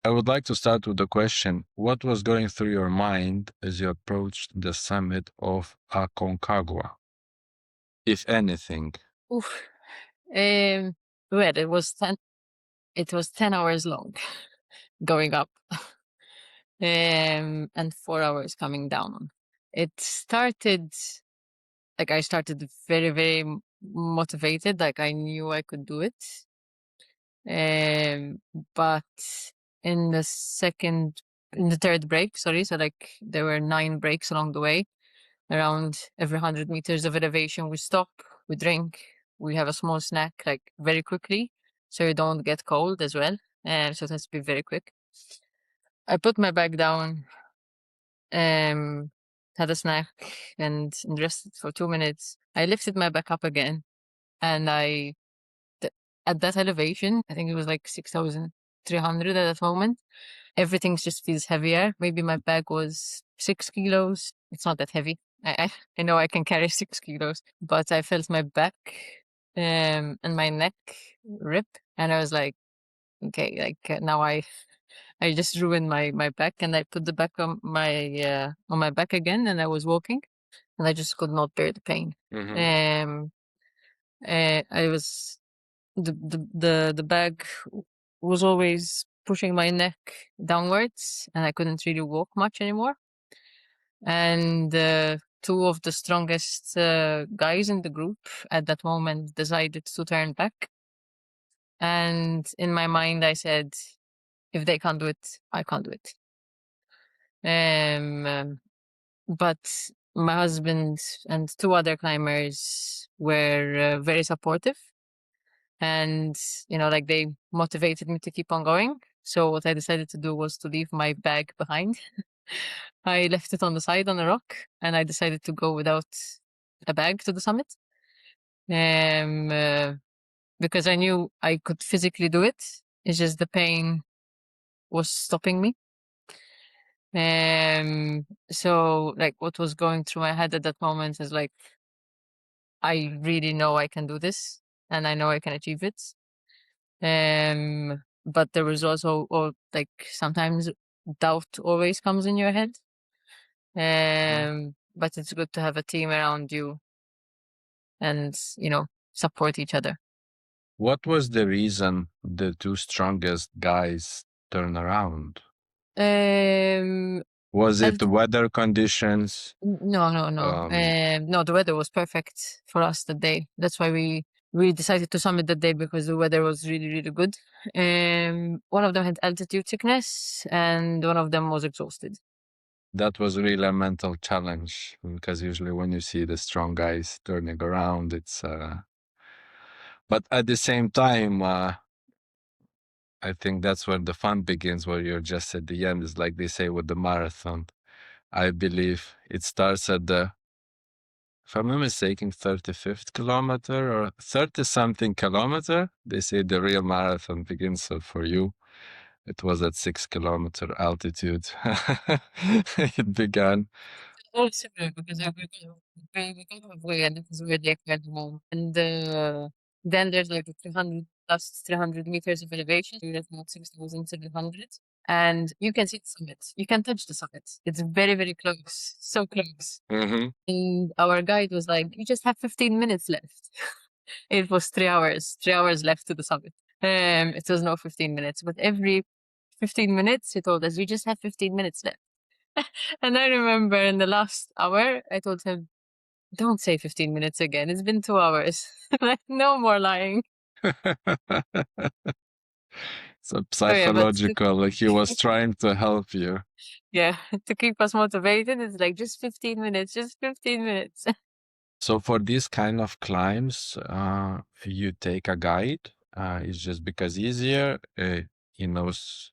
I would like to start with the question, what was going through your mind as you approached the summit of Aconcagua, if anything? Oof. Um, well, it was 10 hours long going up, and 4 hours coming down. It started like I started very, very motivated, like I knew I could do it. Um, but in the third break, sorry, so like there were 9 breaks along the way. Around every 100 meters of elevation, we stop, we drink, we have a small snack, like very quickly, so you don't get cold as well. And so it has to be very quick. I put my bag down, um, had a snack, and rested for 2 minutes. I lifted my back up again, and at that elevation, I think it was like 6,300 at that moment. Everything just feels heavier. Maybe my bag was 6 kilos. It's not that heavy. I know I can carry 6 kilos, but I felt my back and my neck rip, and I was like, okay, like now I just ruined my back, and I put the back on my back again, and I was walking, and I just could not bear the pain. Mm-hmm. Um, I was the bag was always pushing my neck downwards, and I couldn't really walk much anymore. And two of the strongest guys in the group at that moment decided to turn back. And in my mind, I said, if they can't do it, I can't do it. But my husband and two other climbers were very supportive, and like they motivated me to keep on going. So what I decided to do was to leave my bag behind. I left it on the side on a rock, and I decided to go without a bag to the summit. Um, uh, because I knew I could physically do it. It's just the pain was stopping me. So like what was going through my head at that moment is like, I really know I can do this, and I know I can achieve it. But there was also, or like sometimes doubt always comes in your head. But it's good to have a team around you and, support each other. What was the reason the two strongest guys turned around? Um, Was it altitude, weather conditions? no, no, no. Um, No, the weather was perfect for us that day. That's why we decided to summit that day, because the weather was really, really good. One of them had altitude sickness, and one of them was exhausted. that was really a mental challenge because usually when you see the strong guys turning around, it's but at the same time, I think that's where the fun begins, where you're just at the end. Is like they say with the marathon. I believe it starts at the, if I'm not mistaken, 35th kilometer or 30 something kilometer. They say the real marathon begins. So for you, it was at 6 kilometer altitude. It began. Very similar, because we kind of way, and this is where they at the moment. And then there's like 300 plus 300 meters of elevation. So you're at about 6,700. And you can see the summit. You can touch the summit. It's very, very close. So close. Mm-hmm. And our guide was like, you just have 15 minutes left. It was 3 hours, 3 hours left to the summit. It was no 15 minutes, but every 15 minutes, he told us, you just have 15 minutes left. And I remember in the last hour, I told him, don't say 15 minutes again. It's been 2 hours. Like, no more lying. So Oh, yeah, but psychological, like he was trying to help you. yeah, to keep us motivated, it's like just 15 minutes, just 15 minutes. So for these kind of climbs, you take a guide. It's just because easier. He knows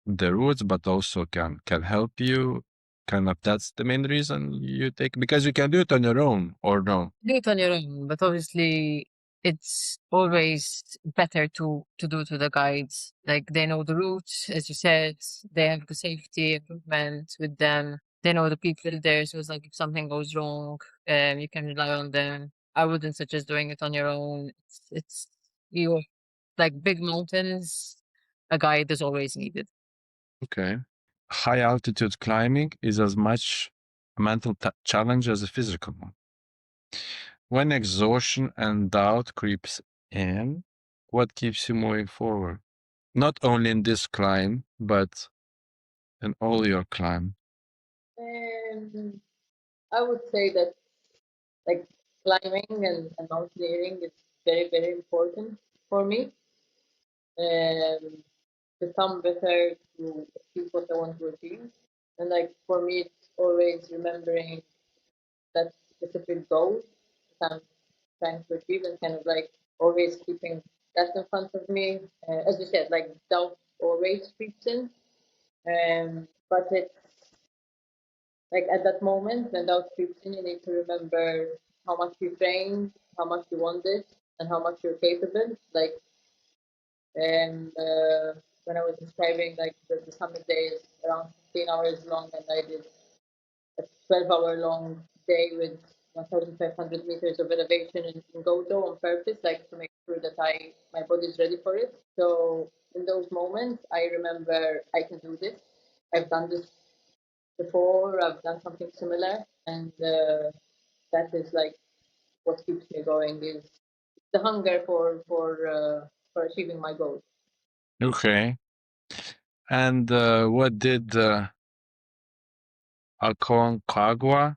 the routes, but also can help you. Kind of that's the main reason you take, because you can do it on your own or no. Do it on your own, but obviously it's always better to do to the guides. Like, they know the routes, as you said, they have the safety equipment with them. They know the people there, so it's like if something goes wrong, you can rely on them. I wouldn't suggest doing it on your own. It's you like big mountains, a guide is always needed. Okay. High altitude climbing is as much a mental challenge as a physical one. When exhaustion and doubt creeps in, what keeps you moving forward? Not only in this climb, but in all your climb. Um, I would say that like climbing and mountaineering is very, very important for me. Um, to become better, to achieve what I want to achieve. And like for me, it's always remembering that specific goal that I'm trying to achieve and kind of like always keeping that in front of me. As you said, like doubt always creeps in. But it's like at that moment when doubt creeps in, you need to remember how much you trained, how much you want it, and how much you're capable. Like when I was describing like the summit day is around 15 hours long, and I did a 12-hour long day with 1,500 meters of elevation in Gozo on purpose, like to make sure that my body is ready for it. So in those moments, I remember I can do this. I've done this before. I've done something similar, and that is like what keeps me going is the hunger for achieving my goals. Okay. And what did Aconcagua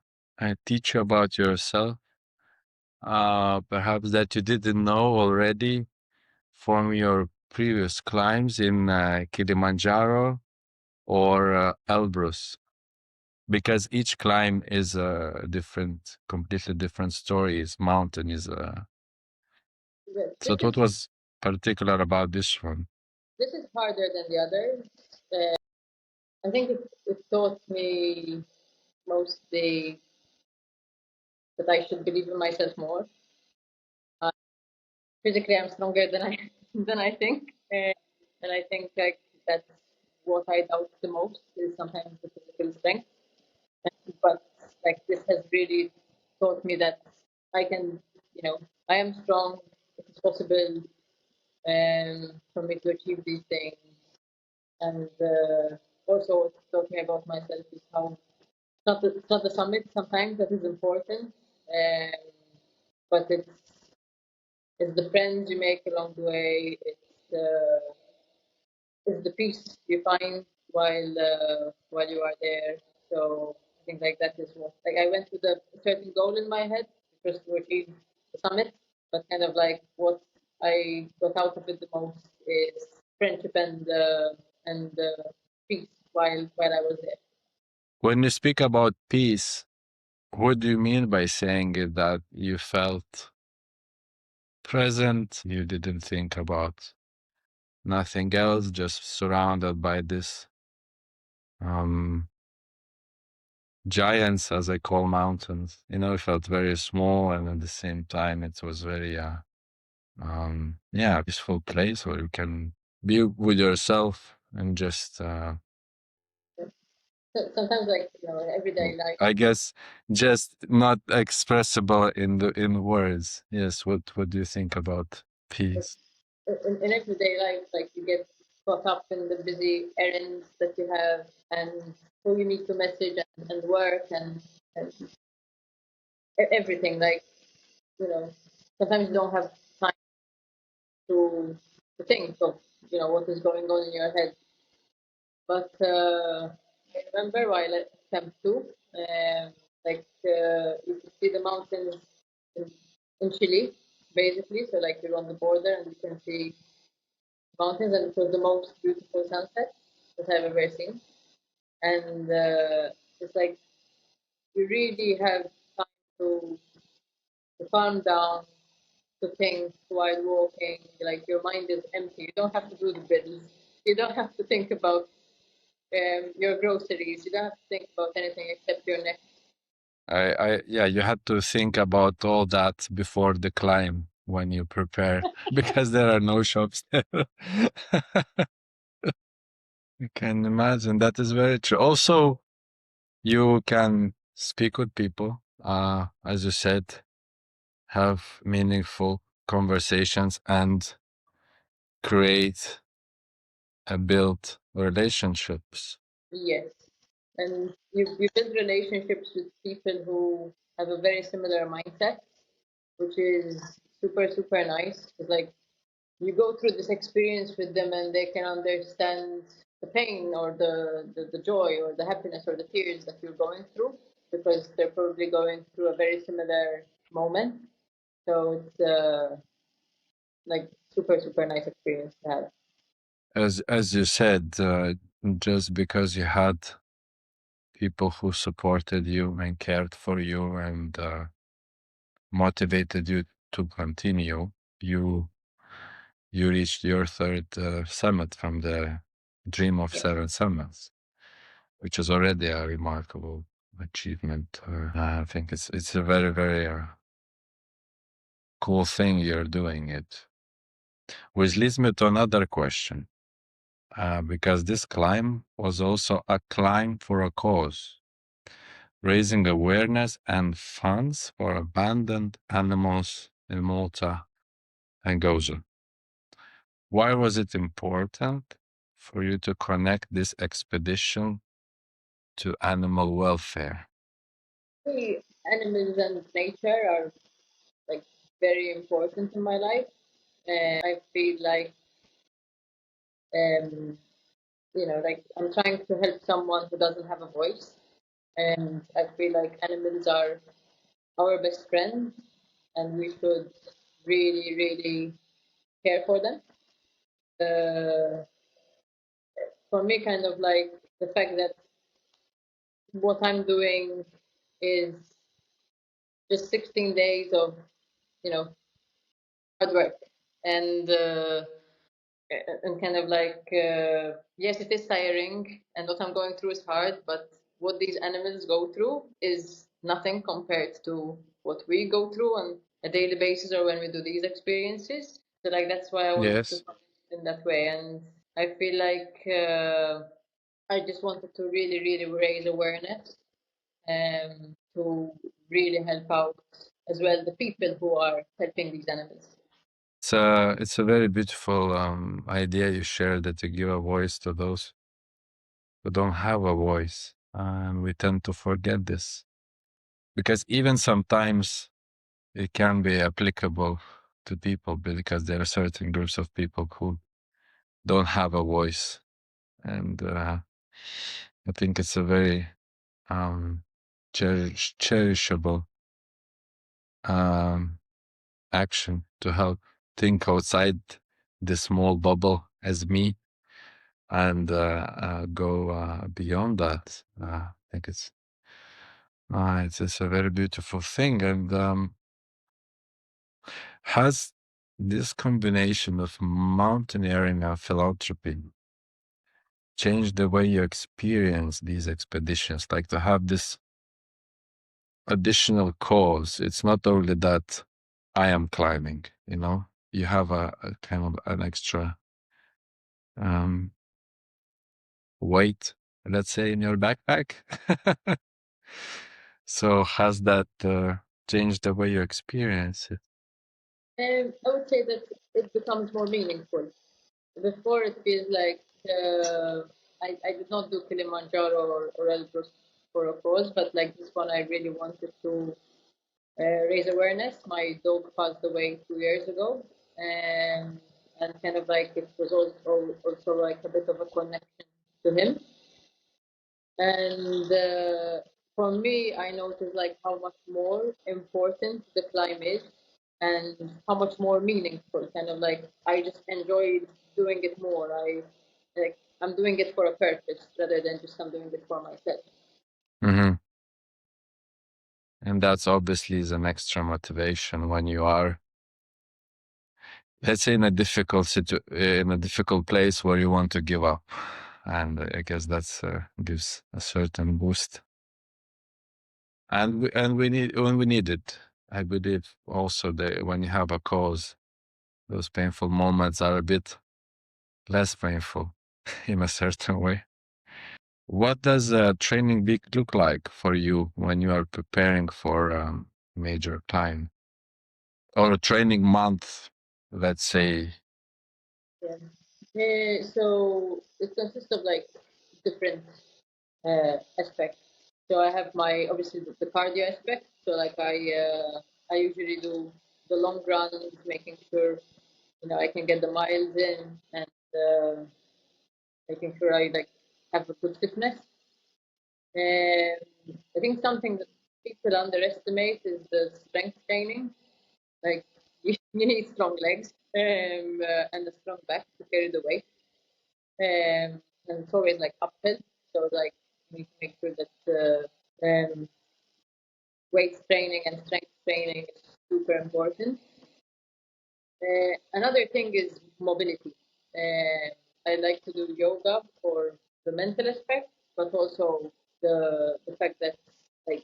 teach you about yourself? Perhaps that you didn't know already from your previous climbs in Kilimanjaro or Elbrus? Because each climb is a different, completely different story. Each mountain is so This what is was particular about this one? this is harder than the others. I think it taught me mostly that I should believe in myself more. Uh, Physically, I'm stronger than I than I think, and I think like that's what I doubt the most is sometimes the physical strength. But like this has really taught me that I can, I am strong. It's possible for me to achieve these things, and also what it taught me about myself is how it's not the summit sometimes that is important, um, but it's the friends you make along the way. It's the peace you find while you are there. So I think like that is what like I went with a certain goal in my head, which was to achieve the summit, but kind of like what I got out of it the most is friendship and peace while I was there. When you speak about peace, what do you mean by saying it that you felt present, you didn't think about nothing else, just surrounded by this um giants, as I call mountains. It felt very small, and at the same time, it was very, yeah, peaceful place where you can be with yourself and just, So sometimes like in everyday life, I guess, just not expressible in words. Yes. What do you think about peace? in everyday life, like you get caught up in the busy errands that you have and who you need to message and work and everything. Like sometimes you don't have time to think of what is going on in your head. But I remember while at Camp 2, you could see the mountains in, in Chile, basically. So like you're on the border and you can see mountains, and it was the most beautiful sunset that I've ever seen. And it's like you really have time to calm down, to think while walking. Like your mind is empty. You don't have to do the bills. You don't have to think about your groceries. You don't have to think about anything except your next. Yeah, you had to think about all that before the climb when you prepare because there are no shops there. You can imagine that is very true. Also, you can speak with people, as you said, have meaningful conversations and create build relationships. Yes. And you build relationships with people who have a very similar mindset, which is super, super nice. It's like you go through this experience with them and they can understand the pain or the joy or the happiness or the tears that you're going through because they're probably going through a very similar moment. So it's like super, super nice experience to have. As you said, just because you had people who supported you and cared for you and motivated you to continue, you you reached your third summit from the dream of Yes. seven summits, which is already a remarkable achievement. I think it's a very very cool thing you're doing it. Which leads me to another question, because this climb was also a climb for a cause, raising awareness and funds for abandoned animals in Malta and Gozo. Why was it important for you to connect this expedition to animal welfare? Hey, animals and nature are like very important in my life, and I feel like um, like I'm trying to help someone who doesn't have a voice, and I feel like animals are our best friends, and we should really, really care for them. Uh, for me, kind of like the fact that what I'm doing is just 16 days of, you know, hard work, and kind of like yes, it is tiring, and what I'm going through is hard, but what these animals go through is nothing compared to what we go through on a daily basis or when we do these experiences. So like that's why I wanted to Yes. come in that way, and I feel like I just wanted to really, really raise awareness to really help out as well the people who are helping these animals. It's a very beautiful idea you shared, that you give a voice to those who don't have a voice. And we tend to forget this because even sometimes it can be applicable to people, because there are certain groups of people who don't have a voice. And I think it's a very cherishable um, action to help think outside the small bubble as me, and go beyond that. I think it's a very beautiful thing. And has this combination of mountaineering and philanthropy changed the way you experience these expeditions? Like, to have this additional cause, it's not only that I am climbing, you have a kind of an extra um, weight, let's say, in your backpack. So has that changed the way you experience it? I would say that it becomes more meaningful. Before it feels like I did not do Kilimanjaro or Elbrus for a cause, but like this one, I really wanted to raise awareness. My dog passed away 2 years ago, and kind of like it was also like a bit of a connection to him. And for me, I noticed like how much more important the climb is and how much more meaningful. Kind of like I just enjoyed doing it more. I'm doing it for a purpose rather than just I'm doing it for myself. Hmm. And that's obviously is an extra motivation when you are, let's say, in a difficult place where you want to give up. And I guess that's gives a certain boost. And we need it. I believe also that when you have a cause, those painful moments are a bit less painful in a certain way. What does a training week look like for you when you are preparing for major climb, or a training month, let's say? Yeah. So it consists of like different aspects. So I have my obviously the cardio aspect. So like I usually do the long runs, making sure I can get the miles in and making sure I like have a good fitness. I think something that people underestimate is the strength training. Like you need strong legs and a strong back to carry the weight. And it's always like uphill. So like you need to make sure that weight training and strength training is super important. Another thing is mobility. I like to do yoga for the mental aspect, but also the fact that like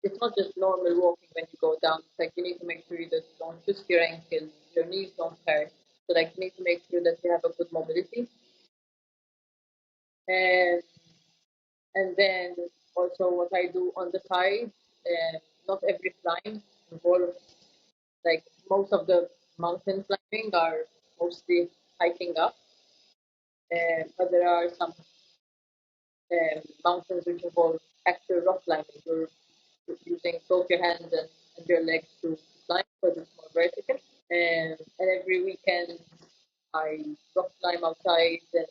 it's not just normal walking when you go down. It's like you need to make sure you just don't twist your ankles, your knees don't hurt. So like you need to make sure that you have a good mobility. And and then also what I do on the side, not every climb involves like most of the mountain climbing are mostly hiking up, but there are some mountains which involve actual rock climbing. You're using both your hands and your legs to climb because it's more vertical. And every weekend I rock climb outside and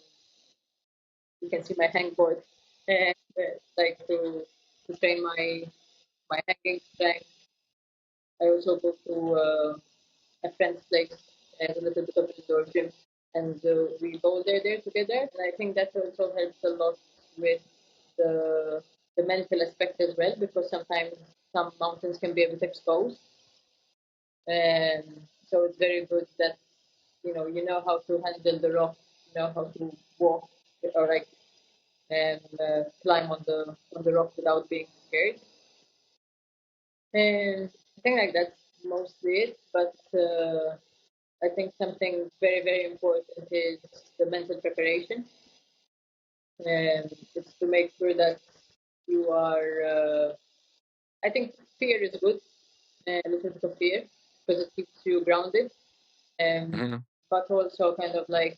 you can see my hangboard. Like to train my hanging strength. I also go to a friend's place and a little bit of indoor gym, and we boulder there together. And I think that also helps a lot with the mental aspect as well, because sometimes some mountains can be a bit exposed, and so it's very good that you know how to handle the rock, you know how to walk or like climb on the rock without being scared. And I think like that's mostly it. But I think something very very important is the mental preparation, and it's to make sure that you are. I think fear is good, a little bit of fear because it keeps you grounded, Mhm. but also kind of like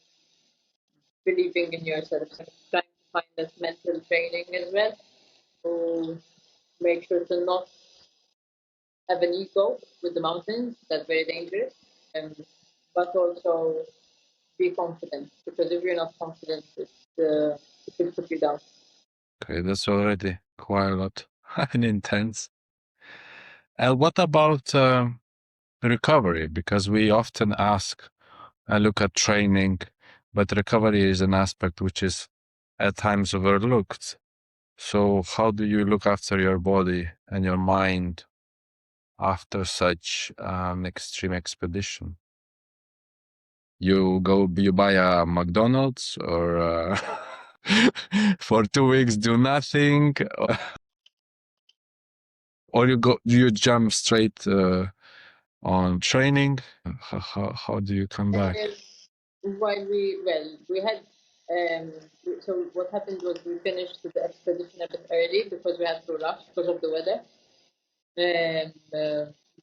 believing in yourself, so trying to find that mental training as well to make sure to not have an ego with the mountains. That's very dangerous. Um, but also be confident because if you're not confident, it will put you down. Okay, that's already quite a lot and intense. And what about recovery? Because we often ask, I look at training, but recovery is an aspect which is at times overlooked. So, how do you look after your body and your mind after such an extreme expedition? You buy a McDonald's or for 2 weeks do nothing, or you jump straight on training. How do you come back? And we had so what happened was we finished the expedition a bit early because we had to rush because of the weather. And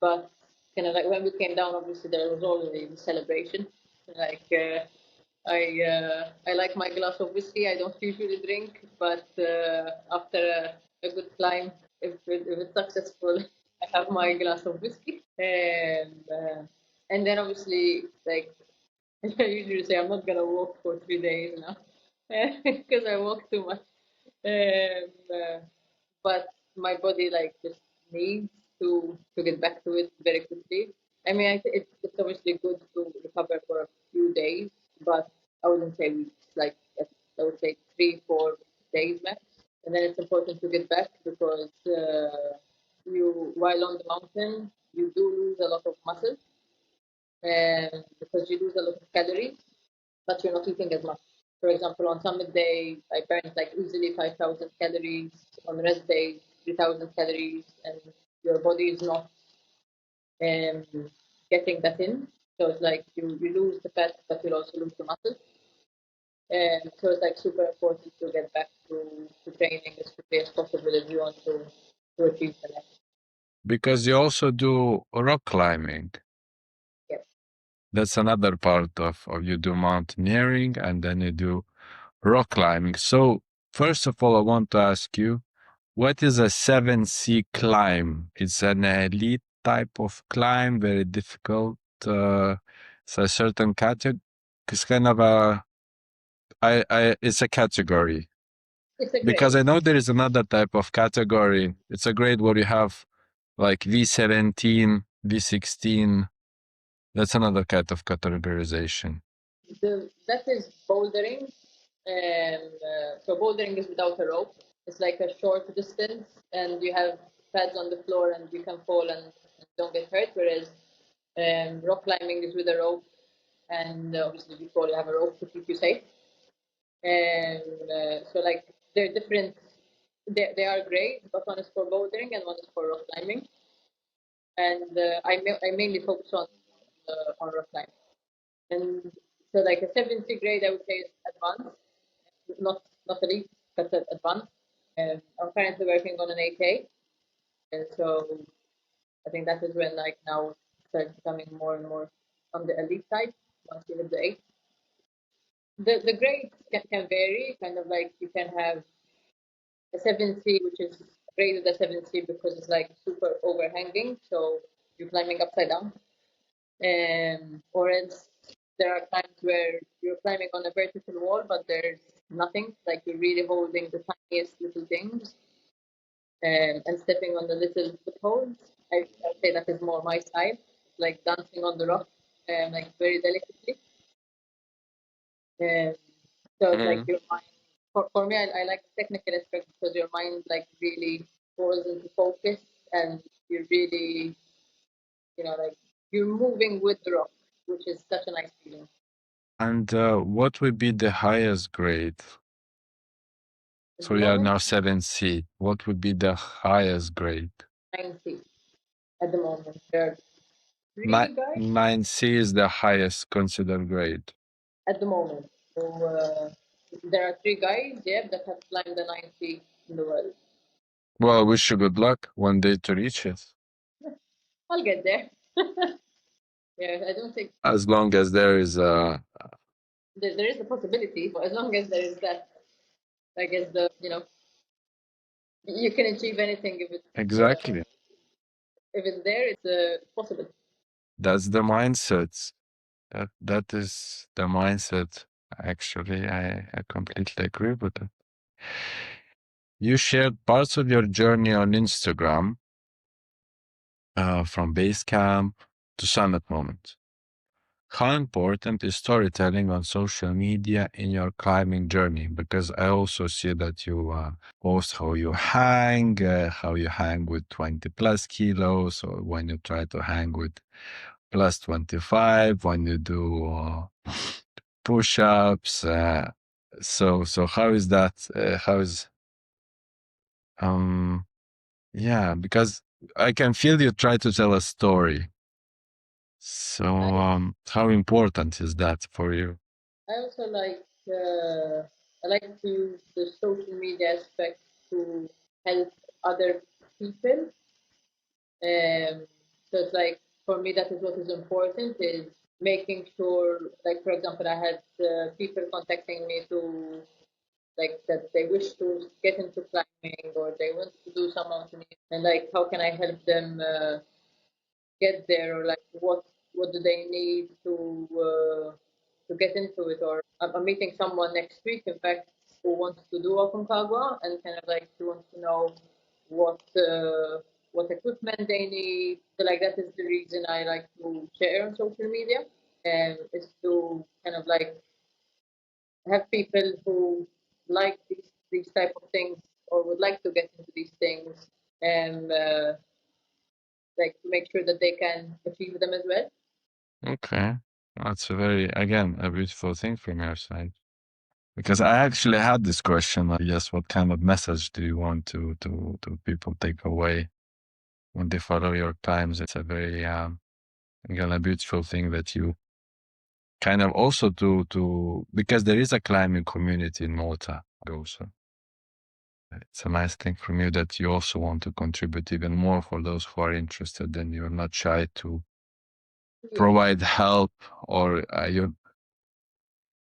but kind of like when we came down, obviously there was already the celebration. Like I like my glass of whiskey. I don't usually drink, but after a good climb, if it's successful, I have my glass of whiskey. And then obviously like I usually say I'm not gonna walk for 3 days now because I walk too much. But my body like just needs to get back to it very quickly. I mean, it's obviously good to recover for a few days, but I wouldn't say weeks. Like I would say 3 4 days max, and then it's important to get back because you while on the mountain you do lose a lot of muscle, because you lose a lot of calories, but you're not eating as much. For example, on summit day, I burned like easily 5,000 calories. On rest day, 3,000 calories, and your body is not um, getting that in. So it's like you lose the fat, but you also lose the muscle. And so it's like super important to get back to training as quickly as possible if you want to achieve the next. Because you also do rock climbing. Yeah. that's another part of you do mountaineering and then you do rock climbing. So first of all, I want to ask you, what is a 7C climb? It's an elite type of climb, very difficult. It's a certain category. It's kind of a, it's a category It's a because grade. I know there is another type of category. It's a grade where you have like V17, V16. That's another kind of categorization. That is bouldering. So bouldering is without a rope. It's like a short distance, and you have pads on the floor, and you can fall and don't get hurt. Whereas rock climbing is with a rope, and obviously before you have a rope to keep you safe. And so like they're different. They are great, but one is for bouldering and one is for rock climbing. And I mainly focus on rock climbing. And so like a 70 grade, I would say is advanced, not elite, but advanced. I'm currently working on an 8A, and so I think that is when like now starts becoming more and more on the elite side once you hit the 8. The grades can vary, kind of like you can have a 7C, which is graded as 7C because it's like super overhanging, so you're climbing upside down. Or else there are times where you're climbing on a vertical wall, but there's nothing, like you're really holding the tiniest little things and stepping on the little footholds. I'd say that is more my style, like dancing on the rock, like very delicately. Um, so it's like Mm. your mind. For me, I like the technical aspect because your mind like really goes into focus and you're really, like you're moving with the rock, which is such a nice feeling. And what would be the highest grade? At So the we are moment, now 7C. What would be the highest grade? 90 at the moment. There are three guys 9C is the highest considered grade. at the moment. So there are three guys, yeah, that have climbed the 90 in the world. Well, I wish you good luck one day to reach it. I'll get there. Yeah, I don't think As long as there is a there is a possibility. As long as there is that, I guess you can achieve anything exactly. if it's there. It's possible. That's the mindset. That is the mindset. Actually, I completely agree with it. You shared parts of your journey on Instagram, from base camp to summit moment. How important is storytelling on social media in your climbing journey? Because I also see that you post how you hang with 20 plus kilos, or when you try to hang with plus 25, when you do push-ups. So how is that? How is um yeah, because I can feel you try to tell a story. So I how important is that for you? I also I like to use the social media aspect to help other people. So it's like for me that is what is important is making sure, like for example, I had people contacting me to like that they wish to get into climbing or they want to do some mountaineering, and like how can I help them get there, or like what do they need to get into it. Or I'm meeting someone next week, in fact, who wants to do Aconcagua, and kind of like she wants to know what what equipment they need. So like that is the reason I like to share on social media, and is to kind of like have people who like these type of things or would like to get into these things, and like to make sure that they can achieve them as well. Okay. That's a very, again, a beautiful thing from your side. Because I actually had this question, like, yes, what kind of message do you want to people take away when they follow your times? It's a very, again, a beautiful thing that you kind of also because there is a climbing community in Malta also. It's a nice thing from you that you also want to contribute even more for those who are interested and you're not shy to provide help, or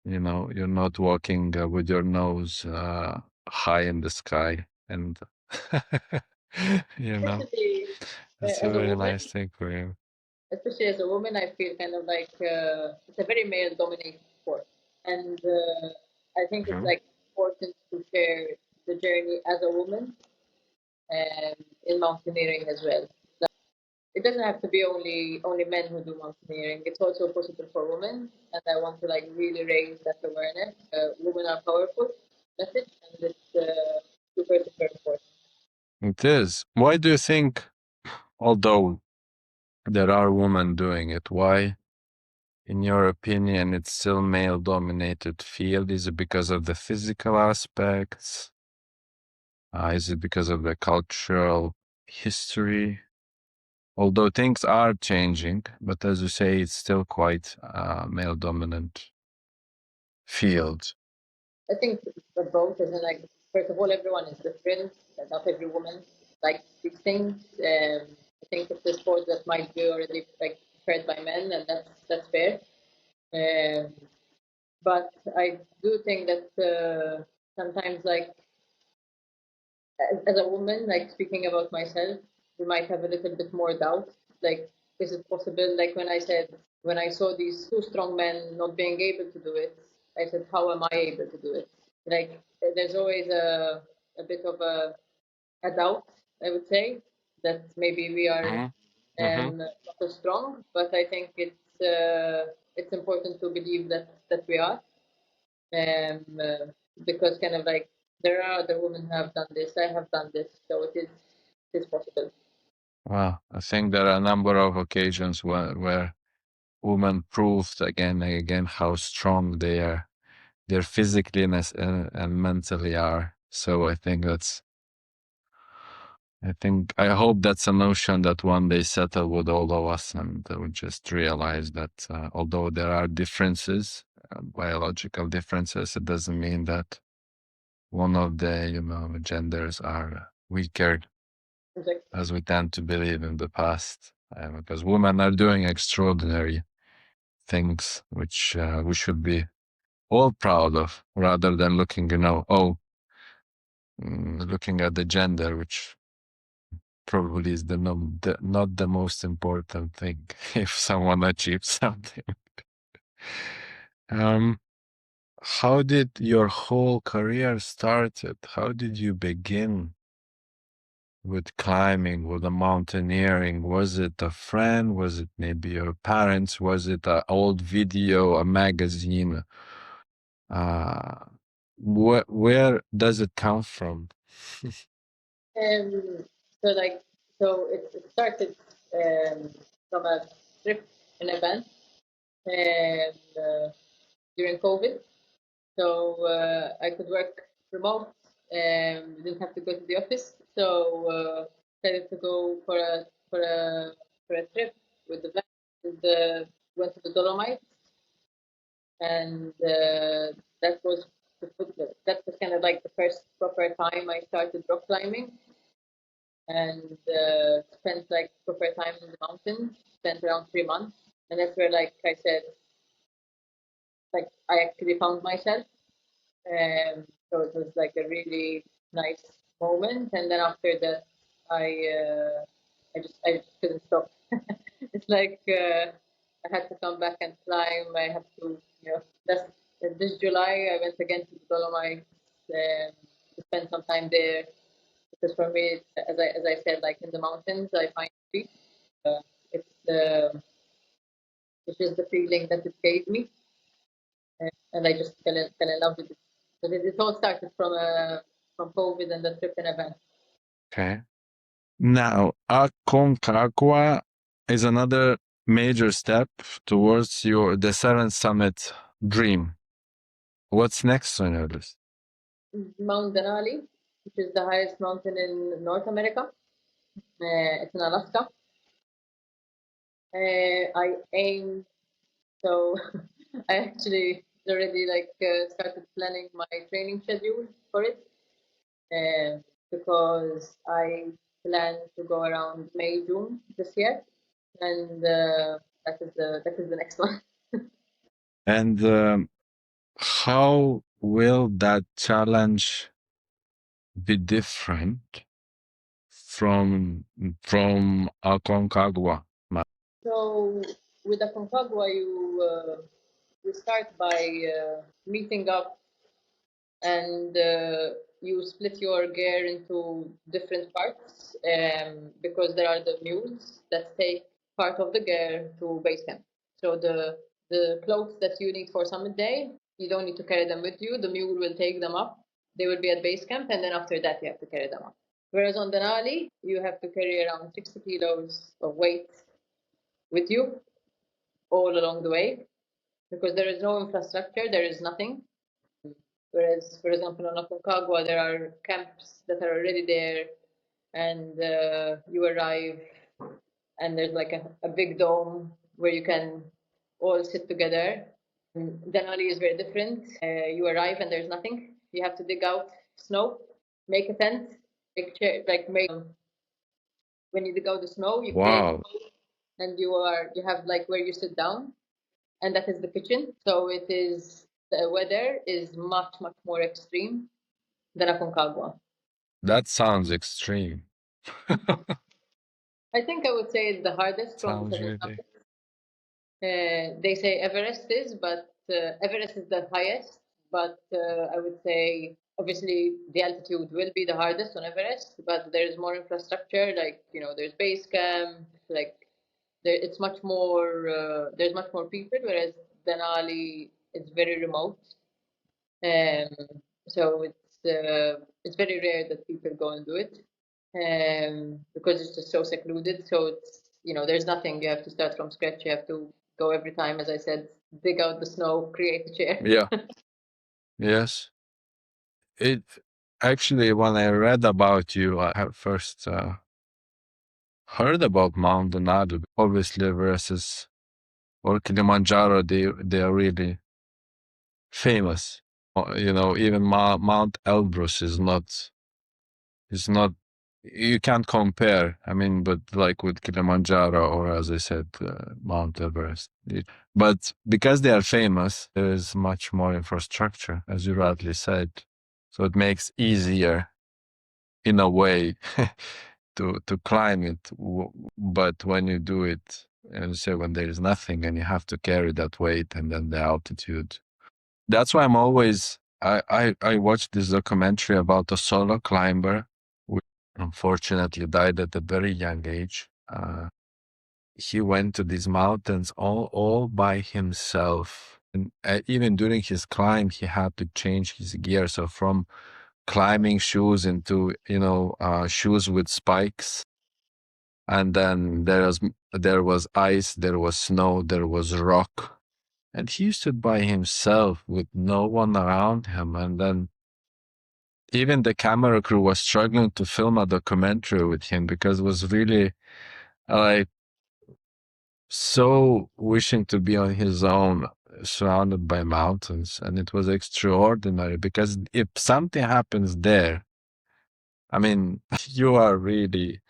you're not walking with your nose high in the sky, and you know, Especially it's a as a very woman, nice thing for you. I feel kind of like it's a very male-dominated sport, and I think it's Mhm. like important to share the journey as a woman in mountaineering as well. It doesn't have to be only men who do mountaineering. It's also possible for women, and I want to like really raise that awareness. Women are powerful message, and it's super super important. It is. Why do you think, although there are women doing it, why, in your opinion, it's still male-dominated field? Is it because of the physical aspects? Is it because of the cultural history? Although things are changing, but as you say, it's still quite male-dominant field. I think both, as in like first of all, everyone is different. Not every woman likes these things. I think it's a sport that might be already like preferred by men, and that's fair. Um, but I do think that sometimes, like as a woman, like speaking about myself, we might have a little bit more doubt. Like, is it possible? Like when I saw these two strong men not being able to do it, I said, how am I able to do it? Like, there's always a bit of a doubt, I would say, that maybe we are Hmm. Hmm. not as strong. But I think it's important to believe that we are, um, uh, because kind of like there are other women who have done this. I have done this, so it is possible. Well, I think there are a number of occasions where women proved again and again how strong they're physically and mentally are. So I hope that's a notion that one day settle with all of us, and we just realize that although there are differences, biological differences, it doesn't mean that one of the genders are weaker Exactly. as we tend to believe in the past, because women are doing extraordinary things which we should be all proud of, rather than looking, looking at the gender, which probably is not the most important thing if someone achieves something. Um, how did your whole career started? How did you begin with climbing, with the mountaineering? Was it a friend? Was it maybe your parents? Was it an old video, a magazine? Uh, where does it come from? Um, so like it started from a trip in a band during COVID. So I could work remote. Didn't have to go to the office. So decided to go for a trip with the band. And, went to the Dolomites, and that was that was kind of like the first proper time I started rock climbing, and spent like proper time in the mountains. Spent around 3 months, and that's where, like I said, like I actually found myself. So it was like a really nice moment. And then after that, I I just couldn't stop. It's like I had to come back and climb. I have to, that's this July I went again to the Dolomites to spend some time there, because for me, as I said, like in the mountains, I find peace. It's it's just the feeling that it gave me, and I just fell in love with it. So it all started from COVID and the trip in event. Okay. Now, Aconcagua is another major step towards the seventh summit dream. What's next on your list? Mount Denali, which is the highest mountain in North America. It's in Alaska. I aim so I actually already like started planning my training schedule for it, uh, because I plan to go around May June this year, and that is the next one. And how will that challenge be different from Aconcagua? So with Aconcagua, you start by meeting up, and you split your gear into different parts, because there are the mules that take part of the gear to base camp. So the clothes that you need for summit day, you don't need to carry them with you. The mule will take them up. They will be at base camp, and then after that you have to carry them up. Whereas on Denali, you have to carry around 60 kilos of weight with you all along the way, because there is no infrastructure, there is nothing. Whereas, for example, on Aconcagua, there are camps that are already there, and you arrive, and there's like a big dome where you can all sit together. Denali is very different. You arrive and there's nothing. You have to dig out snow, make a tent, when you dig out the snow, you create, Wow, and you have like where you sit down, and that is the kitchen. So the weather is much more extreme than Aconcagua. that sounds extreme. I think I would say it's the hardest from the Sounds seven really. summits. They say Everest is, but Everest is the highest. But I would say obviously the altitude will be the hardest on Everest, but there is more infrastructure. Like there's base camp. Like it's much more. There's much more people, whereas Denali is very remote. Um, so it's very rare that people go and do it, because it's just so secluded. So there's nothing. You have to start from scratch. You have to go every time, as I said, dig out the snow, create a chair. Yeah. Yes. It actually, when I read about you, I have first heard about Mount Donado. Obviously, versus or Kilimanjaro, they are really famous. Even Mount Elbrus is not. You can't compare. I mean, but like with Kilimanjaro or, as I said, Mount Everest. But because they are famous, there is much more infrastructure, as you rightly said. So it makes easier in a way to climb it. But when you do it, and say when there is nothing and you have to carry that weight and then the altitude, that's why I'm always I watched this documentary about a solo climber who unfortunately died at a very young age. He went to these mountains all by himself, and even during his climb, he had to change his gear. So from climbing shoes into shoes with spikes, and then there was ice, there was snow, there was rock, and he stood by himself with no one around him. And then even the camera crew was struggling to film a documentary with him because it was really like so wishing to be on his own, surrounded by mountains. And it was extraordinary because if something happens there, I mean, you are really,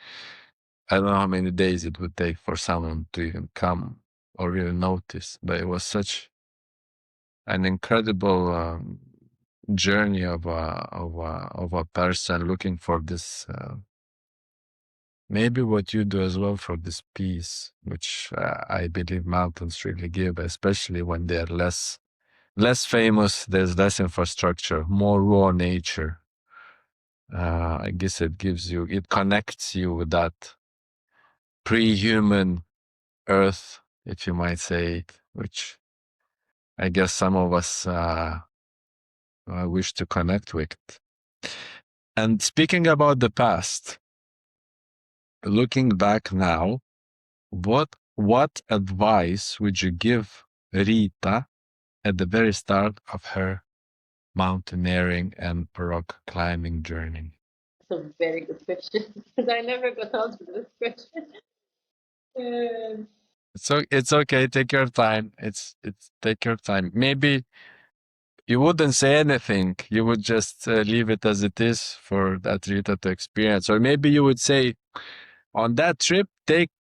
I don't know how many days it would take for someone to even come or even notice, but it was such an incredible journey of a person looking for this. Maybe what you do as well for this peace, which I believe mountains really give, especially when they're less famous, there's less infrastructure, more raw nature. I guess it connects you with that pre-human earth, if you might say it, which I guess some of us wish to connect with. And speaking about the past, looking back now, what advice would you give Rita at the very start of her mountaineering and rock climbing journey? That's a very good question, because I never got answered this question. So it's okay. Take your time. It's take your time. Maybe you wouldn't say anything. You would just leave it as it is for that Rita to experience, or maybe you would say, on that trip, take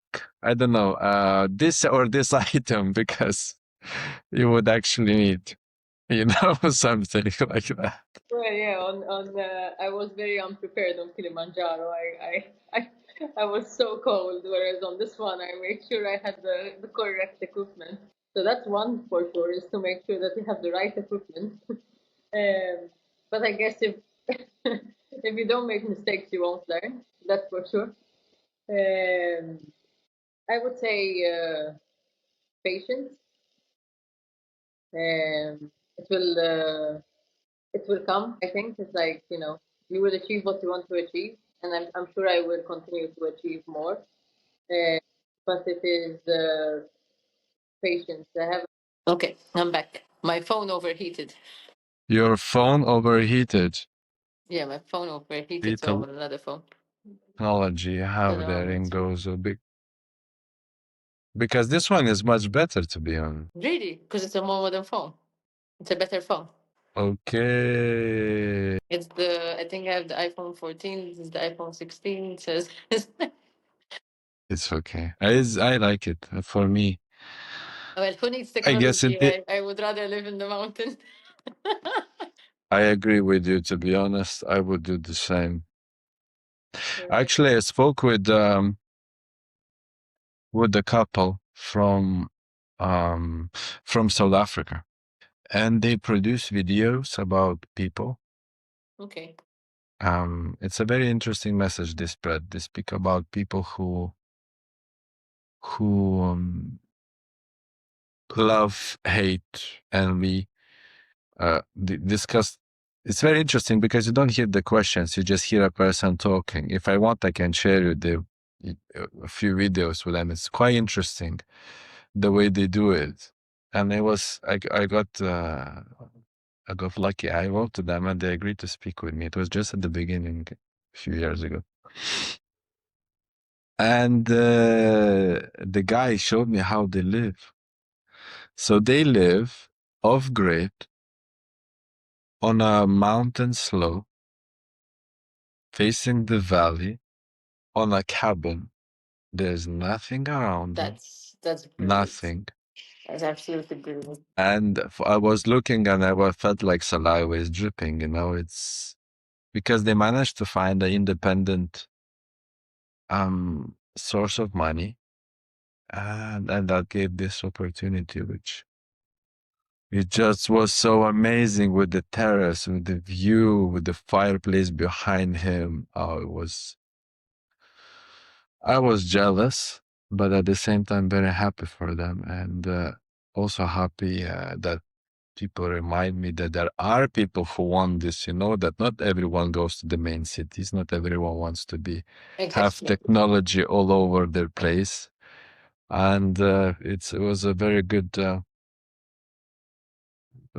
I don't know, this or this item because you would actually need, something like that. Well, yeah, I was very unprepared on Kilimanjaro. I was so cold, whereas on this one, I made sure I had the correct equipment. So that's one for sure, is to make sure that you have the right equipment. But I guess if if you don't make mistakes, you won't learn. That's for sure. Um, I would say patience. It will. It will come. I think it's like, you will achieve what you want to achieve, and I'm sure I will continue to achieve more. But it is patience. I have. Okay, I'm back. My phone overheated. Your phone overheated. Yeah, my phone overheated, so I'm Little on another phone. technology you So have now there I'm in on two. Gozo. Because this one is much better, to be honest. Really? Because it's a more modern phone. It's a better phone. Okay. It's I think I have the iPhone 14. This is the iPhone 16. It says. It's okay. I like it. For me, Well, who needs I guess technology? I would rather live in the mountain. I agree with you, to be honest. I would do the same. Right. Actually, I spoke with a couple from South Africa, and they produce videos about people. Okay. It's a very interesting message they spread. They speak about people who love, hate, envy, discuss. It's very interesting because you don't hear the questions; you just hear a person talking. If I want, I can share you a few videos with them. It's quite interesting the way they do it. And I got lucky. I wrote to them, and they agreed to speak with me. It was just at the beginning, a few years ago. And the guy showed me how they live. So they live off grid on a mountain slope facing the valley on a cabin. There's nothing around them, That's brilliant. nothing. That's absolutely brilliant. And I was looking and felt like saliva is dripping, it's because they managed to find an independent source of money, and that gave this opportunity, which it just was so amazing with the terrace, with the view, with the fireplace behind him. I was jealous, but at the same time very happy for them, and also happy that people remind me that there are people who want this, that not everyone goes to the main cities, not everyone wants to have Exactly. technology all over their place. And it was a very good, it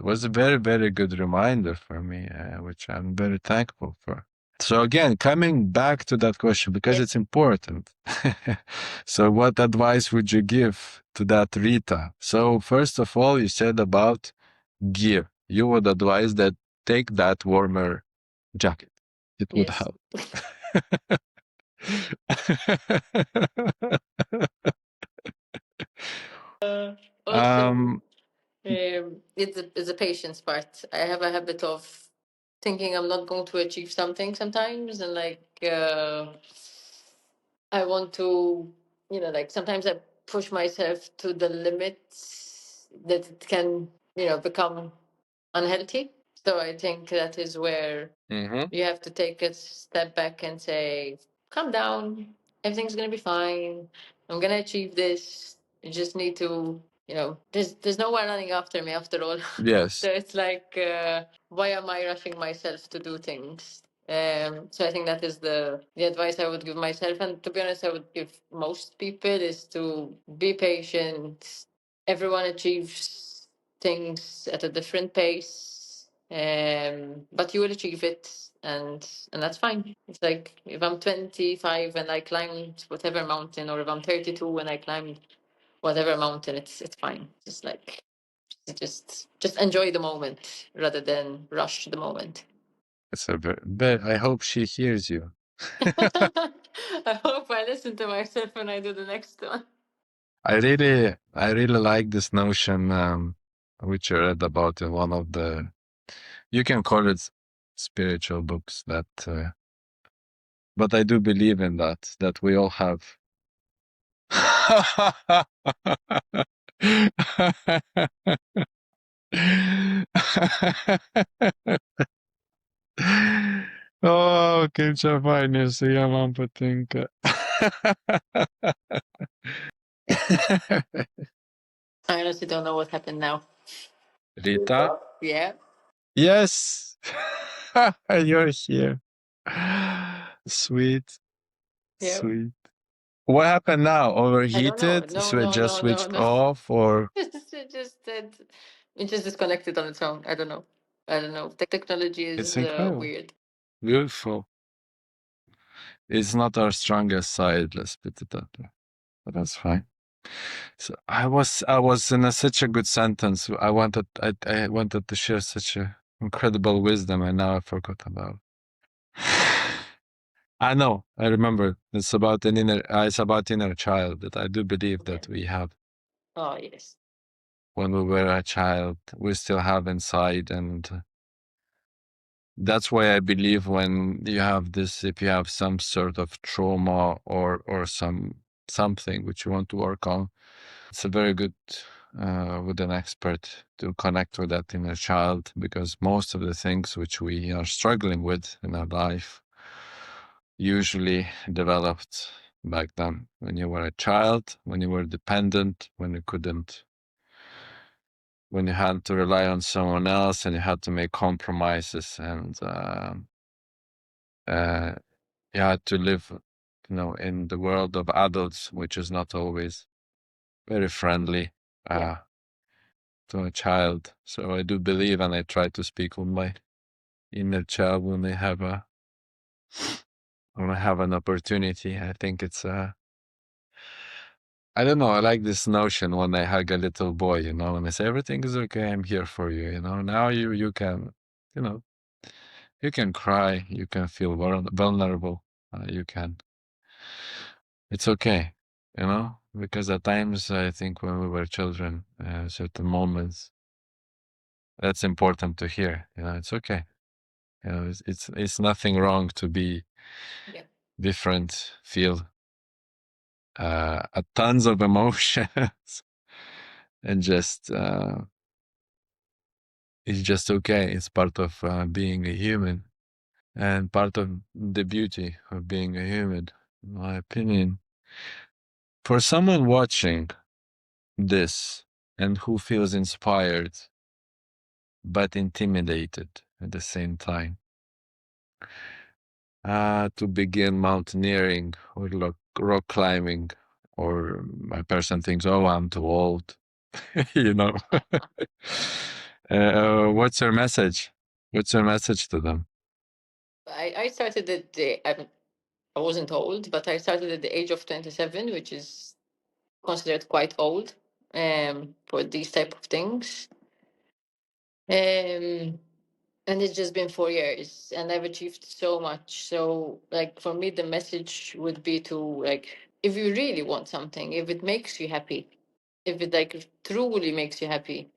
was a very, very good reminder for me, which I'm very thankful for. So again, coming back to that question, because it's important. So what advice would you give to that Rita? So first of all, you said about gear. You would advise that take that warmer jacket. It would Yes. help. Also, um, it's a patience part. I have a habit of thinking I'm not going to achieve something sometimes, and I want to, like sometimes I push myself to the limits that it can, become unhealthy. So I think that is where mhm. you have to take a step back and say, calm down, everything's gonna be fine. I'm gonna achieve this. You just need to, there's no one running after me after all. Yes. So it's like, why am I rushing myself to do things? So I think that is the advice I would give myself, and to be honest, I would give most people is to be patient. Everyone achieves things at a different pace, but you will achieve it, and that's fine. It's like if I'm 25 and I climbed whatever mountain, or if I'm 32 and I climbed whatever mountain, it's fine. Just like just enjoy the moment rather than rush the moment. It's a very, but I hope she hears you. I hope I listen to myself when I do the next one. I really like this notion, which I read about in one of the, you can call it spiritual books that, but I do believe in that we all have. Oh, che già fai, ne siamo un po' think. I honestly don't know what happened now. Rita? Yeah. Yes! You're here. Sweet, Yeah. sweet. What happened now? I don't know. Overheated? No, So it no, just no, no, switched no. off, or It just said it just disconnected on its own. I don't know. I don't know. Technology it's is incredible. weird. Beautiful. It's not our strongest side, let's put it that way. But that's fine. So I was in such a good sentence. I wanted to share such a incredible wisdom, and now I forgot about. I know. I remember. It's about inner child that I do believe that we have Oh yes. when we were a child. We still have inside, and that's why I believe when you have this, if you have some sort of trauma or something which you want to work on, it's a very good with an expert to connect with that inner child, because most of the things which we are struggling with in our life usually developed back then when you were a child, when you were dependent, when you had to rely on someone else and you had to make compromises, and you had to live, in the world of adults, which is not always very friendly. Yeah. To a child. So I do believe, and I try to speak with my inner child when I have an opportunity. I think it's I don't know. I like this notion when I hug a little boy, and I say everything is okay. I'm here for you. Now you can, you know, you can cry. You can feel vulnerable. You can. It's okay. Because at times I think when we were children, certain moments, that's important to hear. It's okay. It's nothing wrong to be Yeah. different, feel tons of emotions, and just it's just okay. It's part of being a human, and part of the beauty of being a human, in my opinion. For someone watching this and who feels inspired but intimidated at the same time, to begin mountaineering or rock climbing, or a person thinks, "Oh, I'm too old," you know. What's your message? What's your message to them? I started at I wasn't old, but I started at the age of 27, which is considered quite old for these type of things. Um, and it's just been 4 years, and I've achieved so much. So, like for me, the message would be to like, if you really want something, if it makes you happy, if it like truly makes you happy,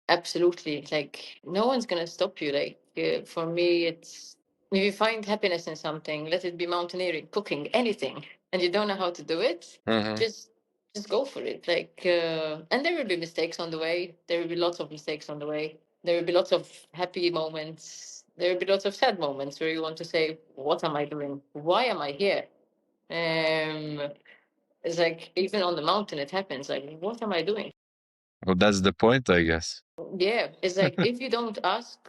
absolutely. Like no one's gonna stop you. Like for me, it's if you find happiness in something, let it be mountaineering, cooking, anything, and you don't know how to do it, Mhm. just go for it. Like and there will be mistakes on the way. There will be lots of mistakes on the way. There will be lots of happy moments. There will be lots of sad moments where you want to say, "What am I doing? Why am I here?" Um, it's like even on the mountain, it happens. Like, what am I doing? Well, that's the point, I guess. Yeah, it's like if you don't ask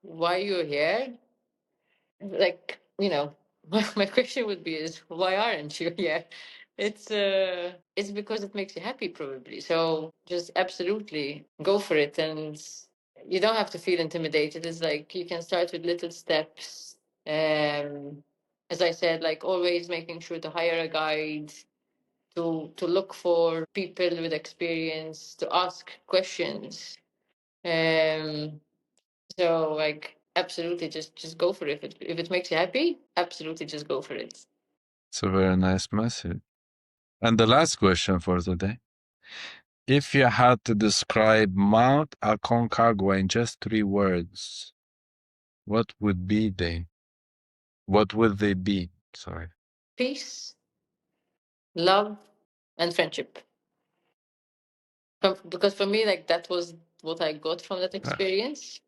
why you're here, like my question would be is why aren't you here? It's because it makes you happy probably. So just absolutely go for it, and you don't have to feel intimidated. It's like you can start with little steps. As I said, like always making sure to hire a guide, to look for people with experience, to ask questions. Um, so like absolutely just go for it. If it makes you happy, absolutely just go for it. It's a very nice message. And the last question for today. If you had to describe Mount Aconcagua in just 3 words, what would be they? What would they be? Sorry. Peace, love, and friendship. Because for me, like that was what I got from that experience.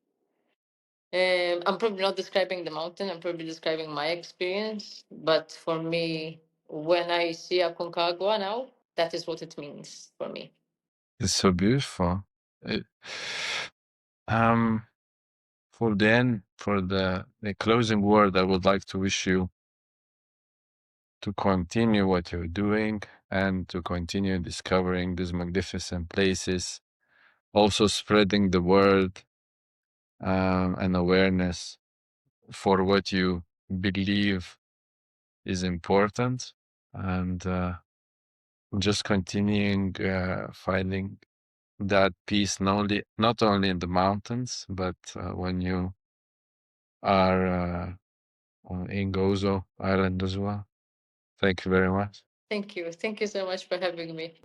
I'm probably not describing the mountain. I'm probably describing my experience. But for me, when I see Aconcagua now, that is what it means for me. It's so beautiful. It, for the end, for the closing word, I would like to wish you to continue what you're doing and to continue discovering these magnificent places, also spreading the word and awareness for what you believe is important, and just continuing finding that peace not only in the mountains, but when you are in Gozo Island as well. Thank you very much. Thank you. Thank you so much for having me.